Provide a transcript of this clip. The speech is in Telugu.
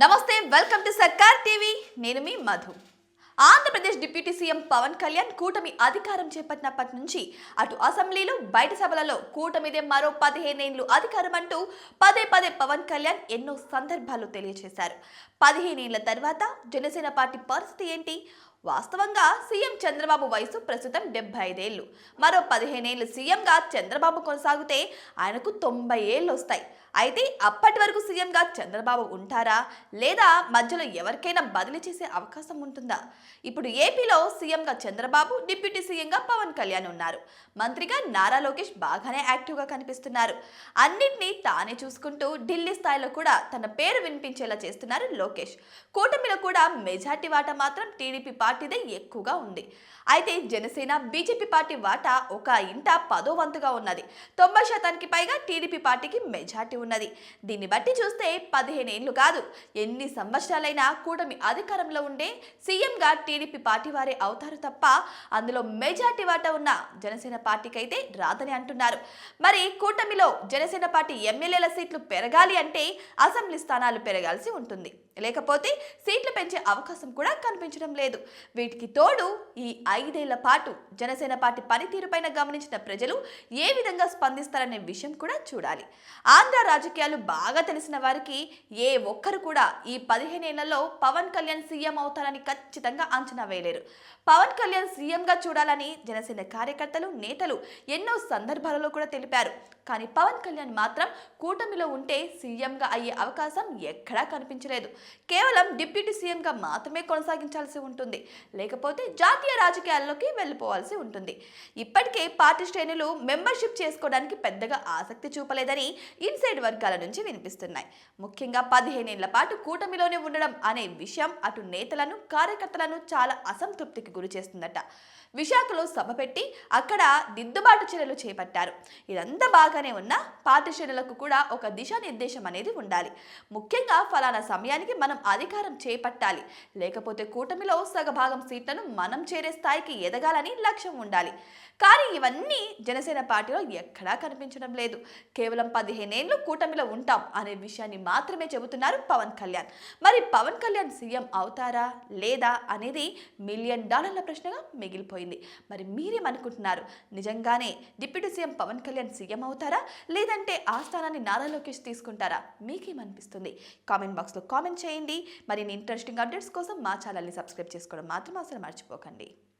నమస్తే, వెల్కమ్ టు సర్కార్ టీవీ. నేను మీ మధు. ఆంధ్రప్రదేశ్ డిప్యూటీ సీఎం పవన్ కళ్యాణ్ కూటమి అధికారం చేపట్టినప్పటి నుంచి అటు అసెంబ్లీలో బయట సభలలో కూటమిదే మరో 15 ఏళ్లు అధికారం అంటూ పదే పదే పవన్ కళ్యాణ్ ఎన్నో సందర్భాల్లో తెలియజేశారు. 15 ఏళ్ల తర్వాత జనసేన పార్టీ పరిస్థితి ఏంటి? వాస్తవంగా సీఎం చంద్రబాబు వయసు ప్రస్తుతం 75 ఏళ్లు. మరో 15 ఏళ్లు సీఎంగా చంద్రబాబు కొనసాగితే ఆయనకు 90 ఏళ్లు వస్తాయి. అయితే అప్పటి వరకు సీఎంగా చంద్రబాబు ఉంటారా, లేదా మధ్యలో ఎవరికైనా బదిలీ చేసే అవకాశం ఉంటుందా? ఇప్పుడు ఏపీలో సీఎంగా చంద్రబాబు, డిప్యూటీ సీఎంగా పవన్ కళ్యాణ్ ఉన్నారు. మంత్రిగా నారా లోకేష్ బాగానే యాక్టివ్గా కనిపిస్తున్నారు. అన్నింటినీ తానే చూసుకుంటూ ఢిల్లీ స్థాయిలో కూడా తన పేరు వినిపించేలా చేస్తున్నారు లోకేష్. కూటమిలో కూడా మెజార్టీ వాటా మాత్రం టీడీపీ పార్టీదే ఎక్కువగా ఉంది. అయితే జనసేన, బీజేపీ పార్టీ వాటా ఒక ఇంట 10వ వంతుగా ఉన్నది. 90% పైగా టీడీపీ పార్టీకి మెజార్టీ ఉన్నది. దీన్ని బట్టి చూస్తే 15 ఏళ్లు కాదు, ఎన్ని సంవత్సరాలైనా కూటమి అధికారంలో ఉండే సీఎంగా టీడీపీ పార్టీ వారే అవుతారు తప్ప అందులో మెజార్టీ వాటా ఉన్న జనసేన పార్టీకి అయితే రాదని అంటున్నారు. మరి కూటమిలో జనసేన పార్టీ ఎమ్మెల్యేల సీట్లు పెరగాలి అంటే అసెంబ్లీ స్థానాలు పెరగాల్సి ఉంటుంది, లేకపోతే సీట్లు పెంచే అవకాశం కూడా కనిపించడం లేదు. వీటికి తోడు ఈ 5 ఏళ్ల పాటు జనసేన పార్టీ పనితీరుపైన గమనించిన ప్రజలు ఏ విధంగా స్పందిస్తారనే విషయం కూడా చూడాలి. ఆంధ్ర రాజకీయాలు బాగా తెలిసిన వారికి ఏ ఒక్కరు కూడా ఈ 15 ఏళ్లలో పవన్ కళ్యాణ్ సీఎం అవుతారని ఖచ్చితంగా అంచనా వేయలేరు. పవన్ కళ్యాణ్ సీఎంగా చూడాలని జనసేన కార్యకర్తలు, నేతలు ఎన్నో సందర్భాలలో కూడా తెలిపారు. కానీ పవన్ కళ్యాణ్ మాత్రం కూటమిలో ఉంటే సీఎంగా అయ్యే అవకాశం ఎక్కడా కనిపించలేదు. కేవలం డిప్యూటీ సీఎంగా మాత్రమే కొనసాగించాల్సి ఉంటుంది, లేకపోతే జాతీయ రాజకీయాల్లోకి వెళ్ళిపోవాల్సి ఉంటుంది. ఇప్పటికే పార్టీ శ్రేణులు మెంబర్షిప్ చేసుకోవడానికి పెద్దగా ఆసక్తి చూపలేదని ఇన్సైడ్ వర్గాల నుంచి వినిపిస్తున్నాయి. ముఖ్యంగా 15 ఏళ్ల పాటు కూటమిలోనే ఉండడం అనే విషయం అటు నేతలను, కార్యకర్తలను చాలా అసంతృప్తికి గురి చేస్తుందట. విశాఖలో సభ పెట్టి అక్కడ దిద్దుబాటు చర్యలు చేపట్టారు. ఇదంతా బాగానే ఉన్నా పార్టీ శ్రేణులకు కూడా ఒక దిశానిర్దేశం అనేది ఉండాలి. ముఖ్యంగా ఫలానా సమయానికి మనం అధికారం చేపట్టాలి, లేకపోతే కూటమిలో సగభాగం సీట్లను మనం చేరే స్థాయికి ఎదగాలని లక్ష్యం ఉండాలి. కానీ ఇవన్నీ జనసేన పార్టీలో ఎక్కడా కనిపించడం లేదు. కేవలం 15 ఏళ్లు కూటమిలో ఉంటాం అనే విషయాన్ని మాత్రమే చెబుతున్నారు పవన్ కళ్యాణ్. మరి పవన్ కళ్యాణ్ సీఎం అవుతారా లేదా అనేది $1 మిలియన్ ప్రశ్నగా మిగిలిపోయింది. మరి మీరేమనుకుంటున్నారు? నిజంగానే deputy CM Pawan Kalyan CM అవుతారా, లేదంటే ఆ స్థానాన్ని నారా లోకేష్ తీసుకుంటారా? మీకేమనిపిస్తుంది? కామెంట్ బాక్స్లో కామెంట్ చేయండి. మరిన్ని ఇంట్రెస్టింగ్ అప్డేట్స్ కోసం మా ఛానల్ని సబ్స్క్రైబ్ చేసుకోవడం మాత్రం అసలు మర్చిపోకండి.